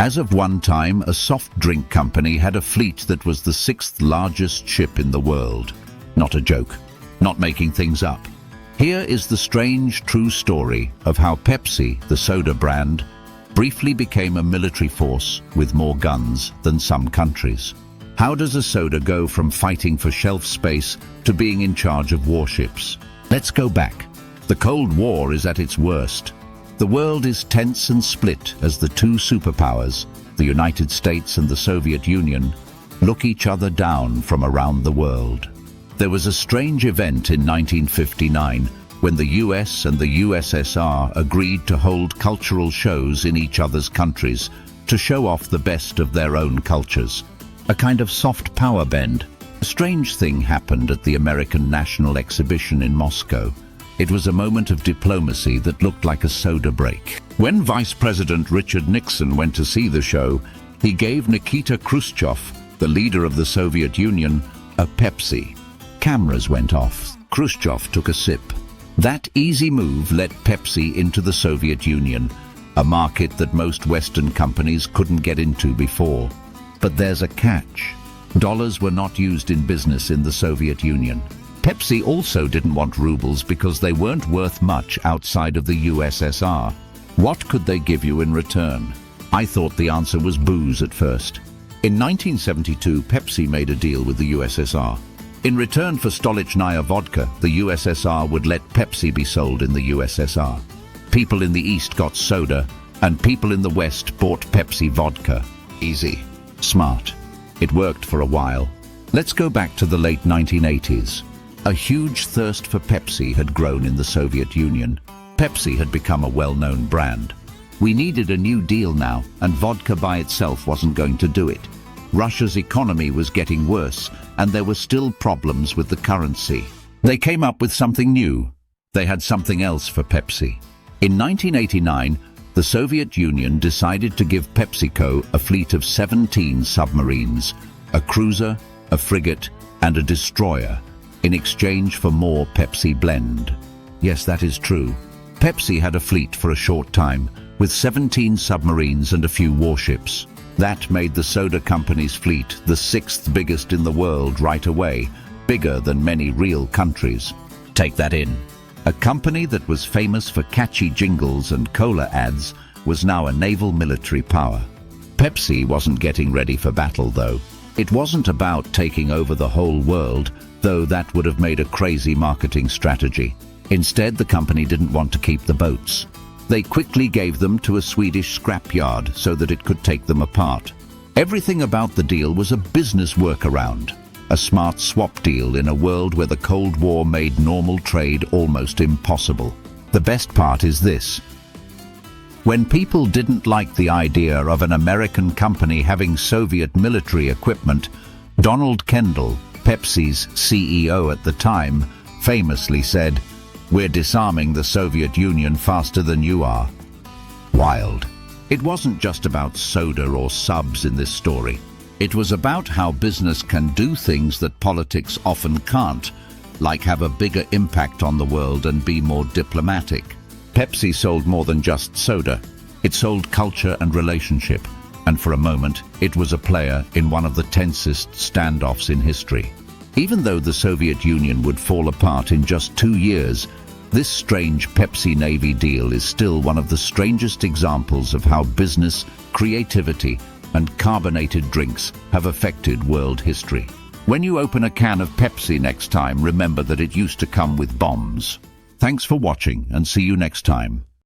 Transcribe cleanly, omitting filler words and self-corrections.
As of one time, a soft drink company had a fleet that was the sixth largest ship in the world. Not a joke. Not making things up. Here is the strange, true story of how Pepsi, the soda brand, briefly became a military force with more guns than some countries. How does a soda go from fighting for shelf space to being in charge of warships? Let's go back. The Cold War is at its worst. The world is tense and split as the two superpowers, the United States and the Soviet Union, look each other down from around the world. There was a strange event in 1959 when the US and the USSR agreed to hold cultural shows in each other's countries to show off the best of their own cultures. A kind of soft power bend. A strange thing happened at the American National Exhibition in Moscow. It was a moment of diplomacy that looked like a soda break. When Vice President Richard Nixon went to see the show, he gave Nikita Khrushchev, the leader of the Soviet Union, a Pepsi. Cameras went off. Khrushchev took a sip. That easy move let Pepsi into the Soviet Union, a market that most Western companies couldn't get into before. But there's a catch. Dollars were not used in business in the Soviet Union. Pepsi also didn't want rubles because they weren't worth much outside of the USSR. What could they give you in return? I thought the answer was booze at first. In 1972, Pepsi made a deal with the USSR. In return for Stolichnaya vodka, the USSR would let Pepsi be sold in the USSR. People in the East got soda, and people in the West bought Pepsi vodka. Easy. Smart. It worked for a while. Let's go back to the late 1980s. A huge thirst for Pepsi had grown in the Soviet Union. Pepsi had become a well-known brand. We needed a new deal now, and vodka by itself wasn't going to do it. Russia's economy was getting worse, and there were still problems with the currency. They came up with something new. They had something else for Pepsi. In 1989, the Soviet Union decided to give PepsiCo a fleet of 17 submarines, a cruiser, a frigate, and a destroyer, in exchange for more Pepsi blend. Yes, that is true. Pepsi had a fleet for a short time, with 17 submarines and a few warships. That made the soda company's fleet the sixth biggest in the world right away, bigger than many real countries. Take that in. A company that was famous for catchy jingles and cola ads was now a naval military power. Pepsi wasn't getting ready for battle, though. It wasn't about taking over the whole world, though that would have made a crazy marketing strategy. Instead, the company didn't want to keep the boats. They quickly gave them to a Swedish scrapyard so that it could take them apart. Everything about the deal was a business workaround, a smart swap deal in a world where the Cold War made normal trade almost impossible. The best part is this. When people didn't like the idea of an American company having Soviet military equipment, Donald Kendall, Pepsi's CEO at the time, famously said, "We're disarming the Soviet Union faster than you are." Wild. It wasn't just about soda or subs in this story. It was about how business can do things that politics often can't, like have a bigger impact on the world and be more diplomatic. Pepsi sold more than just soda. It sold culture and relationship, and for a moment, it was a player in one of the tensest standoffs in history. Even though the Soviet Union would fall apart in just 2 years, this strange Pepsi-Navy deal is still one of the strangest examples of how business, creativity, and carbonated drinks have affected world history. When you open a can of Pepsi next time, remember that it used to come with bombs. Thanks for watching, and see you next time.